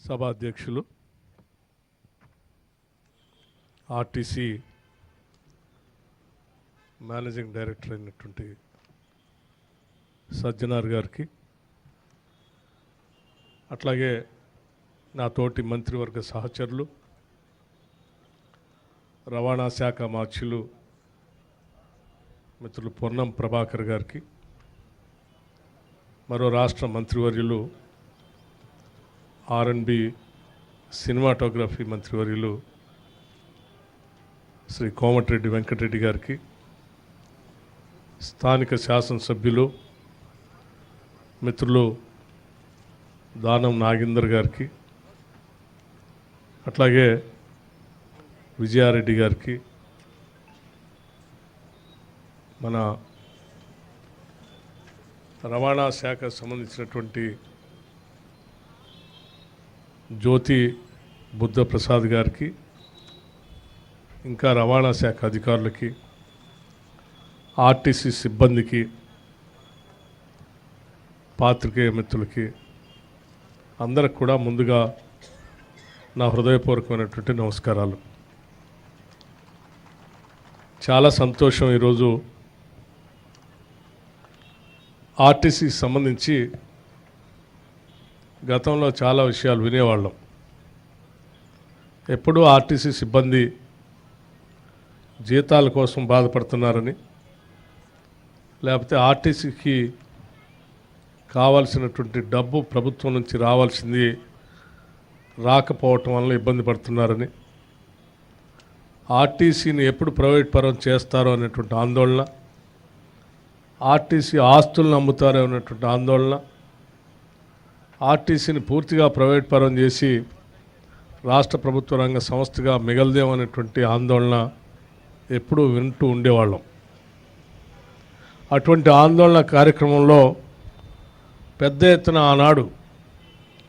సభాధ్యక్షులు RTC managing director అయినటువంటి సజ్జనార్ గారికి, అట్లాగే నా తోటి మంత్రివర్గ సహచరులు, రవాణా శాఖ మార్చులు మిత్రులు పొన్నం ప్రభాకర్ గారికి, మరో రాష్ట్ర మంత్రివర్యులు R&B సినిమాటోగ్రఫీ మంత్రివర్యులు శ్రీ కోమటిరెడ్డి వెంకటరెడ్డి గారికి, స్థానిక శాసనసభ్యులు మిత్రులు దానం నాగేందర్ గారికి, అట్లాగే విజయారెడ్డి గారికి, మన రవాణా శాఖకు సంబంధించినటువంటి జ్యోతి బుద్ధప్రసాద్ గారికి, ఇంకా రవాణా శాఖ అధికారులకి, ఆర్టీసీ సిబ్బందికి, పాత్రికేయ మిత్రులకి అందరికి కూడా ముందుగా నా హృదయపూర్వకమైనటువంటి నమస్కారాలు. చాలా సంతోషం. ఈరోజు ఆర్టీసీకి సంబంధించి గతంలో చాలా విషయాలు వినేవాళ్ళం. ఎప్పుడూ ఆర్టీసీ సిబ్బంది జీతాల కోసం బాధపడుతున్నారని, లేకపోతే ఆర్టీసీకి కావాల్సినటువంటి డబ్బు ప్రభుత్వం నుంచి రావాల్సింది రాకపోవటం వల్ల ఇబ్బంది పడుతున్నారని, ఆర్టీసీని ఎప్పుడు ప్రైవేట్ పరం చేస్తారో అనేటువంటి ఆందోళన, ఆర్టీసీ ఆస్తులను అమ్ముతారో అనేటువంటి ఆందోళన, ఆర్టీసీని పూర్తిగా ప్రైవేట్ పరం చేసి రాష్ట్ర ప్రభుత్వ రంగ సంస్థగా మిగలదేమనేటువంటి ఆందోళన ఎప్పుడూ వింటూ ఉండేవాళ్ళం. అటువంటి ఆందోళన కార్యక్రమంలో పెద్ద ఎత్తున ఆనాడు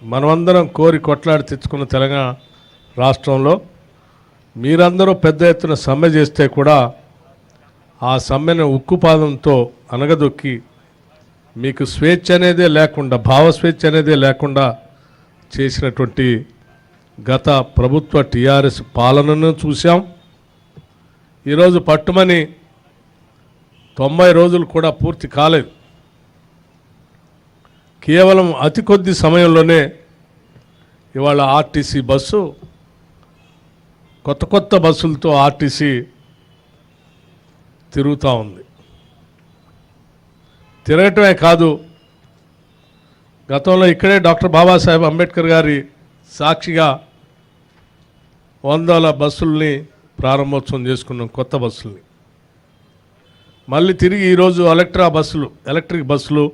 మనమందరం కోరి కొట్లాడి తెచ్చుకున్న తెలంగాణ రాష్ట్రంలో మీరందరూ పెద్ద ఎత్తున సమ్మె చేస్తే కూడా ఆ సమ్మెను ఉక్కుపాదంతో అనగదొక్కి మీకు స్వేచ్ఛ అనేదే లేకుండా, భావ స్వేచ్ఛ అనేదే లేకుండా చేసినటువంటి గత ప్రభుత్వ టీఆర్ఎస్ పాలనను చూసాం. ఈరోజు పట్టుమని 90 రోజులు కూడా పూర్తి కాలేదు. కేవలం అతి కొద్ది సమయంలోనే ఇవాళ ఆర్టీసీ బస్సు, కొత్త కొత్త బస్సులతో ఆర్టీసీ తిరుగుతూ ఉంది. తిరగటమే కాదు, గతంలో ఇక్కడే డాక్టర్ బాబాసాహెబ్ అంబేద్కర్ గారి సాక్షిగా 100 బస్సుల్ని ప్రారంభోత్సవం చేసుకున్నాం, కొత్త బస్సుల్ని. మళ్ళీ తిరిగి ఈరోజు ఎలక్ట్రిక్ బస్సులు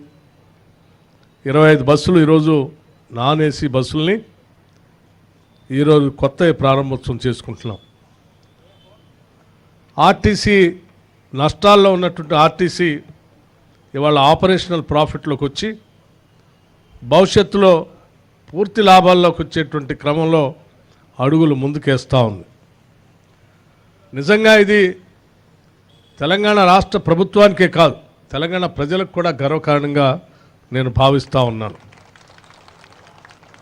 25 బస్సులు ఈరోజు నాన్ ఏసీ బస్సుల్ని ఈరోజు కొత్త ప్రారంభోత్సవం చేసుకుంటున్నాం. ఆర్టీసీ నష్టాల్లో ఉన్నటువంటి ఆర్టీసీ ఇవాళ ఆపరేషనల్ ప్రాఫిట్లోకి వచ్చి భవిష్యత్తులో పూర్తి లాభాల్లోకి వచ్చేటువంటి క్రమంలో అడుగులు ముందుకేస్తూ ఉంది. నిజంగా ఇది తెలంగాణ రాష్ట్ర ప్రభుత్వానికే కాదు, తెలంగాణ ప్రజలకు కూడా గర్వకారణంగా నేను భావిస్తూ ఉన్నాను.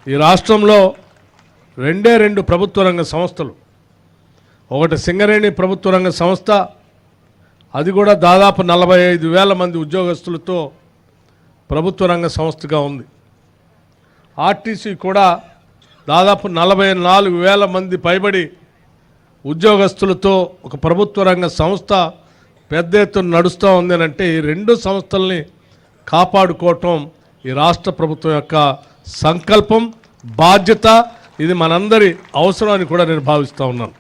ఈ రాష్ట్రంలో రెండు ప్రభుత్వ రంగ సంస్థలు, ఒకటి సింగరేణి ప్రభుత్వ రంగ సంస్థ, అది కూడా దాదాపు 45,000 మంది ఉద్యోగస్తులతో ప్రభుత్వ రంగ సంస్థగా ఉంది. ఆర్టీసీ కూడా దాదాపు 44,000 మంది పైబడి ఉద్యోగస్తులతో ఒక ప్రభుత్వ రంగ సంస్థ పెద్ద ఎత్తున నడుస్తూ ఉంది. అంటే ఈ రెండు సంస్థల్ని కాపాడుకోవటం ఈ రాష్ట్ర ప్రభుత్వం యొక్క సంకల్పం, బాధ్యత. ఇది మనందరి అవసరం అని కూడా నేను భావిస్తూ ఉన్నాను.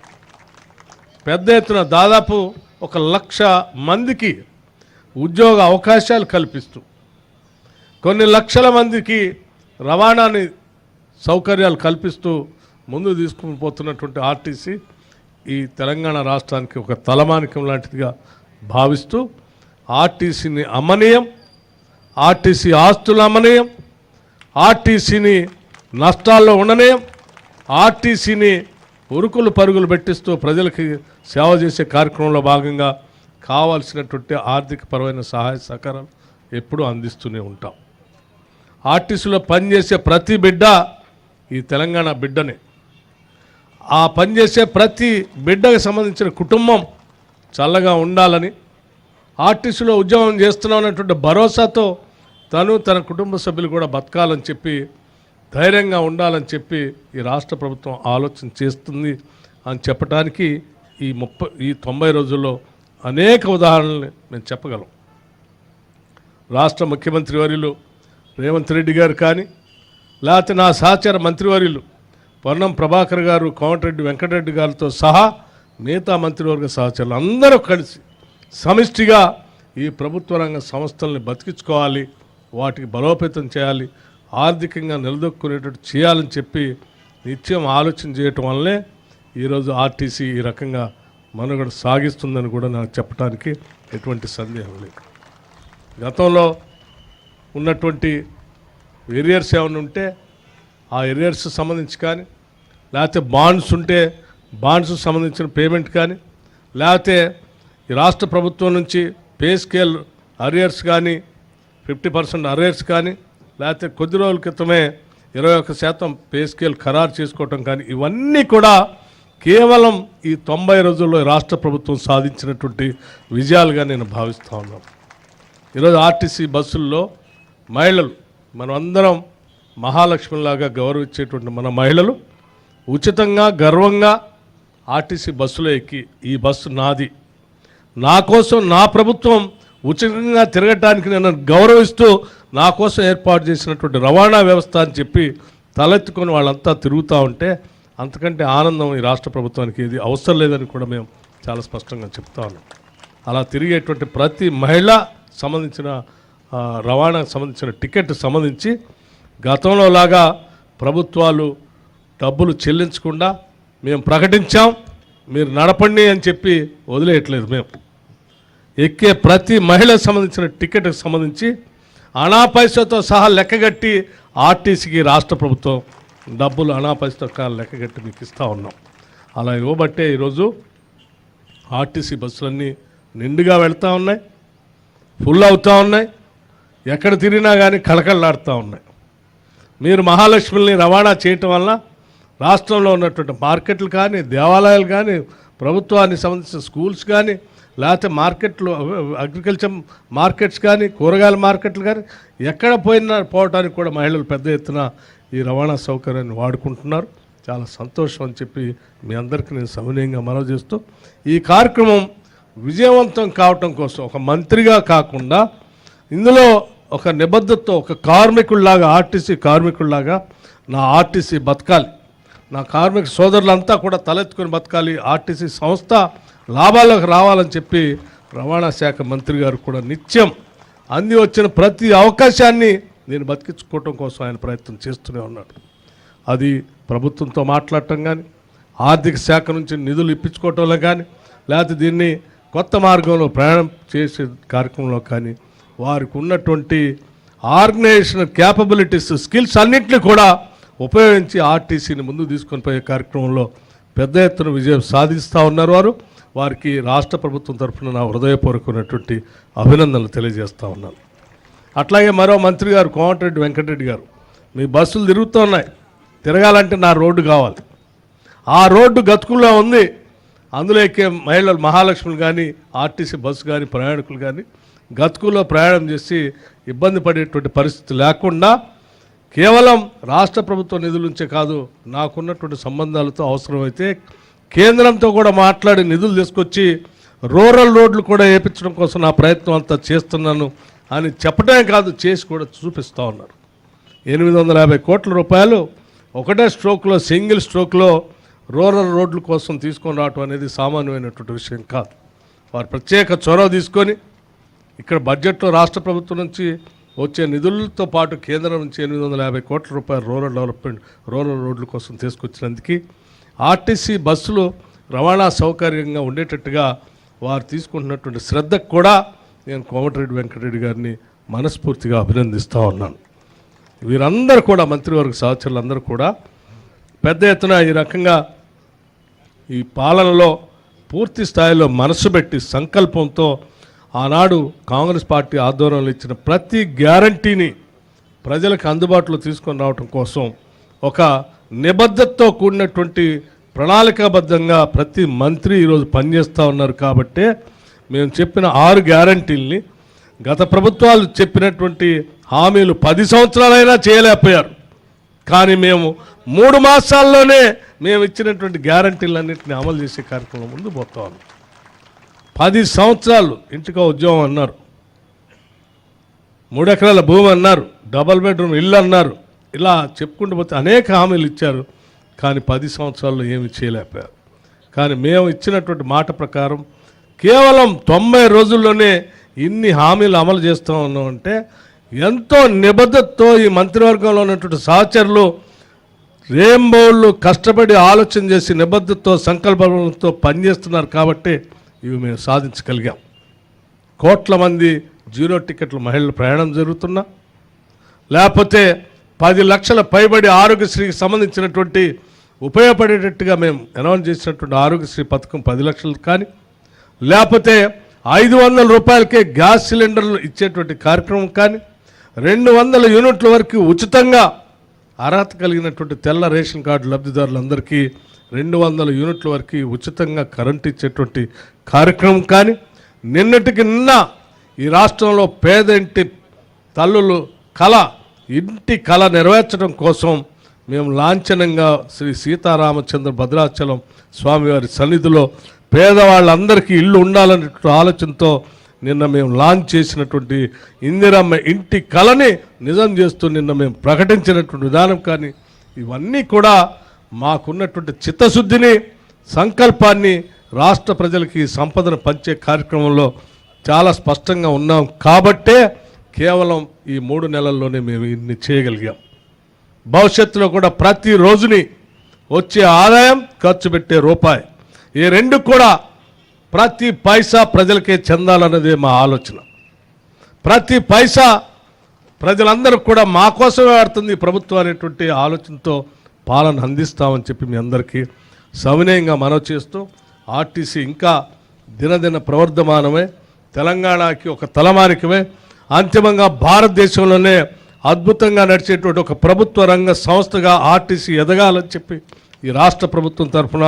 పెద్ద ఎత్తున దాదాపు 1,00,000 మందికి ఉద్యోగ అవకాశాలు కల్పిస్తూ, కొన్ని లక్షల మందికి రవాణాని సౌకర్యాలు కల్పిస్తూ ముందు తీసుకుని పోతున్నటువంటి ఆర్టీసీ ఈ తెలంగాణ రాష్ట్రానికి ఒక తలమానికం లాంటిదిగా భావిస్తూ ఆర్టీసీని అమ్మనీయం, ఆర్టీసీ ఆస్తులు అమ్మనీయం, ఆర్టీసీని నష్టాల్లో ఉండనీయం, ఆర్టీసీని ఉరుకులు పరుగులు పెట్టిస్తూ ప్రజలకి సేవ చేసే కార్యక్రమంలో భాగంగా కావాల్సినటువంటి ఆర్థికపరమైన సహాయ సహకారాలు ఎప్పుడూ అందిస్తూనే ఉంటాం. ఆర్టీసీలో పనిచేసే ప్రతి బిడ్డ ఈ తెలంగాణ బిడ్డని. ఆ పనిచేసే ప్రతి బిడ్డకు సంబంధించిన కుటుంబం చల్లగా ఉండాలని, ఆర్టీసీలో ఉద్యోగం చేస్తున్నామన్నటువంటి భరోసాతో తన కుటుంబ సభ్యులు కూడా బతకాలని చెప్పి, ధైర్యంగా ఉండాలని చెప్పి ఈ రాష్ట్ర ప్రభుత్వం ఆలోచన చేస్తుంది అని చెప్పడానికి ఈ 90 రోజుల్లో అనేక ఉదాహరణలు మేము చెప్పగలం. రాష్ట్ర ముఖ్యమంత్రి వర్యులు రేవంత్ రెడ్డి గారు కానీ, లేకపోతే నా సహచర మంత్రివర్యులు పొన్నం ప్రభాకర్ గారు, కోమటిరెడ్డి వెంకటరెడ్డి గారితో సహా మిగతా మంత్రివర్గ సహచరులు అందరూ కలిసి సమిష్టిగా ఈ ప్రభుత్వ రంగ సంస్థల్ని బతికించుకోవాలి, వాటికి బలోపేతం చేయాలి, ఆర్థికంగా నిలదొక్కునేటట్టు చేయాలని చెప్పి నిత్యం ఆలోచన చేయటం వల్లే ఈరోజు ఆర్టీసీ ఈ రకంగా మనుగడ సాగిస్తుందని కూడా నాకు చెప్పడానికి ఎటువంటి సందేహం లేదు. గతంలో ఉన్నటువంటి ఎరియర్స్ ఏమైనా ఉంటే ఆ ఎరియర్స్ సంబంధించి కానీ, లేకపోతే బాండ్స్ ఉంటే బాండ్స్ సంబంధించిన పేమెంట్ కానీ, లేకపోతే ఈ రాష్ట్ర ప్రభుత్వం నుంచి పే స్కేల్ అరియర్స్ కానీ 50% అరియర్స్ కానీ, లేకపోతే కొద్ది రోజుల క్రితమే 21% పే స్కేల్ ఖరారు చేసుకోవటం కానీ, ఇవన్నీ కూడా కేవలం ఈ 90 రోజుల్లో రాష్ట్ర ప్రభుత్వం సాధించినటువంటి విజయాలుగా నేను భావిస్తూ ఉన్నాను. ఈరోజు ఆర్టీసీ బస్సుల్లో మహిళలు, మనం అందరం మహాలక్ష్మిలాగా గౌరవించేటువంటి మన మహిళలు ఉచితంగా గర్వంగా ఆర్టీసీ బస్సులో ఎక్కి ఈ బస్సు నాది, నా కోసం నా ప్రభుత్వం ఉచితంగా తిరగటానికి నేను గౌరవిస్తూ నా కోసం ఏర్పాటు చేసినటువంటి రవాణా వ్యవస్థ అని చెప్పి తలెత్తుకొని వాళ్ళంతా తిరుగుతూ ఉంటే అంతకంటే ఆనందం ఈ రాష్ట్ర ప్రభుత్వానికి ఇది అవసరం లేదని కూడా మేము చాలా స్పష్టంగా చెప్తా ఉన్నాం. అలా తిరిగేటువంటి ప్రతి మహిళ సంబంధించిన రవాణాకు సంబంధించిన టికెట్ సంబంధించి గతంలో లాగా ప్రభుత్వాలు డబ్బులు చెల్లించకుండా మేము ప్రకటించాం, మీరు నడపండి అని చెప్పి వదిలేయట్లేదు. మేము ఎక్కే ప్రతి మహిళకు సంబంధించిన టికెట్కి సంబంధించి అనాపైసతో సహా లెక్కగట్టి ఆర్టీసీకి రాష్ట్ర ప్రభుత్వం డబ్బులు అనాపైసతో లెక్కగట్టి మీకు ఇస్తూ ఉన్నాం. అలా ఇవ్వబట్టే ఈరోజు ఆర్టీసీ బస్సులన్నీ నిండుగా వెళ్తూ ఉన్నాయి, ఫుల్ అవుతూ ఉన్నాయి, ఎక్కడ తిరిగినా కానీ కళకళలాడుతూ ఉన్నాయి. మీరు మహాలక్ష్మిని రవాణా చేయటం వల్ల రాష్ట్రంలో ఉన్నటువంటి మార్కెట్లు కానీ, దేవాలయాలు కానీ, ప్రభుత్వానికి సంబంధించిన స్కూల్స్ కానీ, లేకపోతే మార్కెట్లు, అగ్రికల్చర్ మార్కెట్స్ కానీ, కూరగాయల మార్కెట్లు కానీ ఎక్కడ పోవటానికి కూడా మహిళలు పెద్ద ఎత్తున ఈ రవాణా సౌకర్యాన్ని వాడుకుంటున్నారు. చాలా సంతోషం అని చెప్పి మీ అందరికీ నేను సవినయంగా మనవి చేస్తూ, ఈ కార్యక్రమం విజయవంతం కావటం కోసం ఒక మంత్రిగా కాకుండా ఇందులో ఒక నిబద్ధతతో ఒక కార్మికుల్లాగా, ఆర్టీసీ కార్మికుల్లాగా నా ఆర్టీసీ బతకాలి, నా కార్మిక సోదరులంతా కూడా తలెత్తుకొని బతకాలి, ఆర్టీసీ సంస్థ లాభాల్లోకి రావాలని చెప్పి రవాణా శాఖ మంత్రి గారు కూడా నిత్యం అంది వచ్చిన ప్రతి అవకాశాన్ని నేను బతికించుకోవటం కోసం ఆయన ప్రయత్నం చేస్తూనే ఉన్నాడు. అది ప్రభుత్వంతో మాట్లాడటం కానీ, ఆర్థిక శాఖ నుంచి నిధులు ఇప్పించుకోవటంలో కానీ, లేకపోతే దీన్ని కొత్త మార్గంలో ప్రయాణం చేసే కార్యక్రమంలో కానీ, వారికి ఉన్నటువంటి ఆర్గనైజేషన్ క్యాపబిలిటీస్, స్కిల్స్ అన్నింటినీ కూడా ఉపయోగించి ఆర్టీసీని ముందుకు తీసుకొని పోయే కార్యక్రమంలో పెద్ద ఎత్తున విజయం సాధిస్తూ ఉన్నారు. వారికి రాష్ట్ర ప్రభుత్వం తరఫున నా హృదయపూర్వకమైనటువంటి అభినందనలు తెలియజేస్తూ ఉన్నాను. అట్లాగే మరో మంత్రి గారు కోమటిరెడ్డి వెంకటరెడ్డి గారు, మీ బస్సులు తిరుగుతూ ఉన్నాయి, తిరగాలంటే నా రోడ్డు కావాలి. ఆ రోడ్డు గతుకుల్లో ఉంది, అందులో ఎక్కే మహిళలు మహాలక్ష్ములు కానీ, ఆర్టీసీ బస్సు కానీ, ప్రయాణికులు కానీ గతుకుల్లో ప్రయాణం చేసి ఇబ్బంది పడేటువంటి పరిస్థితి లేకుండా కేవలం రాష్ట్ర ప్రభుత్వ నిధుల నుంచే కాదు, నాకున్నటువంటి సంబంధాలతో అవసరమైతే కేంద్రంతో కూడా మాట్లాడి నిధులు తీసుకొచ్చి రూరల్ రోడ్లు కూడా వేయించడం కోసం నా ప్రయత్నం అంతా చేస్తున్నాను అని చెప్పడమే కాదు, చేసి కూడా చూపిస్తూ ఉన్నారు. 850 కోట్ల రూపాయలు ఒకటే స్ట్రోక్లో, సింగిల్ స్ట్రోక్లో రూరల్ రోడ్ల కోసం తీసుకొని రావటం అనేది సామాన్యమైనటువంటి విషయం కాదు. వారు ప్రత్యేక చొరవ తీసుకొని ఇక్కడ బడ్జెట్లో రాష్ట్ర ప్రభుత్వం నుంచి వచ్చే నిధులతో పాటు కేంద్రం నుంచి 850 కోట్ల రూపాయలు రూరల్ డెవలప్మెంట్, రూరల్ రోడ్ల కోసం తీసుకొచ్చినందుకు ఆర్టీసీ బస్సులు రవాణా సౌకర్యంగా ఉండేటట్టుగా వారు తీసుకుంటున్నటువంటి శ్రద్ధకు కూడా నేను కోమటిరెడ్డి వెంకటరెడ్డి గారిని మనస్ఫూర్తిగా అభినందిస్తూ ఉన్నాను. వీరందరూ కూడా మంత్రివర్గ సహచరులందరూ కూడా పెద్ద ఎత్తున ఈ రకంగా ఈ పాలనలో పూర్తి స్థాయిలో మనసు పెట్టి సంకల్పంతో ఆనాడు కాంగ్రెస్ పార్టీ ఆధ్వర్యంలో ఇచ్చిన ప్రతి గ్యారంటీని ప్రజలకు అందుబాటులో తీసుకొని రావడం కోసం ఒక నిబద్ధతతో కూడినటువంటి ప్రణాళికాబద్ధంగా ప్రతి మంత్రి ఈరోజు పనిచేస్తూ ఉన్నారు. కాబట్టే మేము చెప్పిన 6 గ్యారంటీల్ని గత ప్రభుత్వాలు చెప్పినటువంటి హామీలు 10 సంవత్సరాలైనా చేయలేకపోయారు. కానీ మేము 3 మాసాల్లోనే మేము ఇచ్చినటువంటి గ్యారంటీలన్నింటినీ అమలు చేసే కార్యక్రమం ముందు పోతా ఉన్నాం. 10 సంవత్సరాలు ఇంటికో ఉద్యోగం అన్నారు, 3 ఎకరాల భూమి అన్నారు, డబల్ బెడ్రూమ్ ఇల్లు అన్నారు. ఇలా చెప్పుకుంటూ పోతే అనేక హామీలు ఇచ్చారు. కానీ 10 సంవత్సరాల్లో ఏమి చేయలేకపోయారు. కానీ మేము ఇచ్చినటువంటి మాట ప్రకారం కేవలం 90 రోజుల్లోనే ఇన్ని హామీలు అమలు చేస్తూ ఉన్నామంటే ఎంతో నిబద్ధతతో ఈ మంత్రివర్గంలో ఉన్నటువంటి సహచరులు రేంబోళ్ళు కష్టపడి ఆలోచన చేసి నిబద్ధతతో సంకల్పంతో పనిచేస్తున్నారు. కాబట్టి ఇవి మేము సాధించగలిగాం. కోట్ల మంది 0 టికెట్ల మహిళలు ప్రయాణం జరుగుతున్నా, లేకపోతే 10 లక్షల పైబడి ఆరోగ్యశ్రీకి సంబంధించినటువంటి ఉపయోగపడేటట్టుగా మేము అనౌన్స్ చేసినటువంటి ఆరోగ్యశ్రీ పథకం 10 లక్షలు కానీ, లేకపోతే 500 రూపాయలకే గ్యాస్ సిలిండర్లు ఇచ్చేటువంటి కార్యక్రమం కానీ, 200 యూనిట్ల వరకు ఉచితంగా అర్హత కలిగినటువంటి తెల్ల రేషన్ కార్డు లబ్ధిదారులందరికీ 200 యూనిట్ల వరకు ఉచితంగా కరెంటు ఇచ్చేటువంటి కార్యక్రమం కానీ, నిన్నటికి నిన్న ఈ రాష్ట్రంలో పేద ఇంటి తల్లులు ఇంటి కళ నెరవేర్చడం కోసం మేము లాంఛనంగా శ్రీ సీతారామచంద్ర భద్రాచలం స్వామివారి సన్నిధిలో పేదవాళ్ళందరికీ ఇల్లు ఉండాలనే ఆలోచనతో నిన్న మేము లాంచ్ చేసినటువంటి ఇందిరమ్మ ఇంటి కళని నిజం చేస్తూ నిన్న మేము ప్రకటించినటువంటి విధానం కానీ, ఇవన్నీ కూడా మాకున్నటువంటి చిత్తశుద్ధిని, సంకల్పాన్ని రాష్ట్ర ప్రజలకి సంపదను పంచే కార్యక్రమంలో చాలా స్పష్టంగా ఉన్నాం. కాబట్టే కేవలం ఈ 3 నెలల్లోనే మేము ఇన్ని చేయగలిగాం. భవిష్యత్తులో కూడా ప్రతి రోజుని వచ్చే ఆదాయం, ఖర్చు పెట్టే రూపాయి, ఈ 2 కూడా ప్రతి పైసా ప్రజలకే చెందాలన్నదే మా ఆలోచన. ప్రతి పైసా ప్రజలందరూ కూడా మా కోసమే ఆడుతుంది ప్రభుత్వం అనేటువంటి ఆలోచనతో పాలన అందిస్తామని చెప్పి మీ అందరికీ సవినయంగా మనవి చేస్తూ, ఆర్టీసీ ఇంకా దినదిన ప్రవర్ధమానమే, తెలంగాణకి ఒక తలమానికమే, అంతిమంగా భారతదేశంలోనే అద్భుతంగా నడిచేటువంటి ఒక ప్రభుత్వ రంగ సంస్థగా ఆర్టీసీ ఎదగాలని చెప్పి ఈ రాష్ట్ర ప్రభుత్వం తరఫున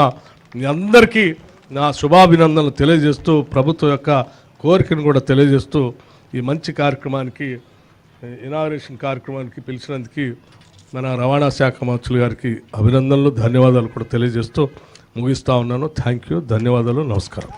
మీ అందరికీ నా శుభాభినందనలు తెలియజేస్తూ, ప్రభుత్వం యొక్క కోరికను కూడా తెలియజేస్తూ, ఈ మంచి కార్యక్రమానికి, ఇనాగరేషన్ కార్యక్రమానికి పిలిచినందుకు మన రవాణా శాఖ మంత్రులు గారికి అభినందనలు, ధన్యవాదాలు కూడా తెలియజేస్తూ ముగిస్తూ ఉన్నాను. థ్యాంక్ యూ, ధన్యవాదాలు, నమస్కారం.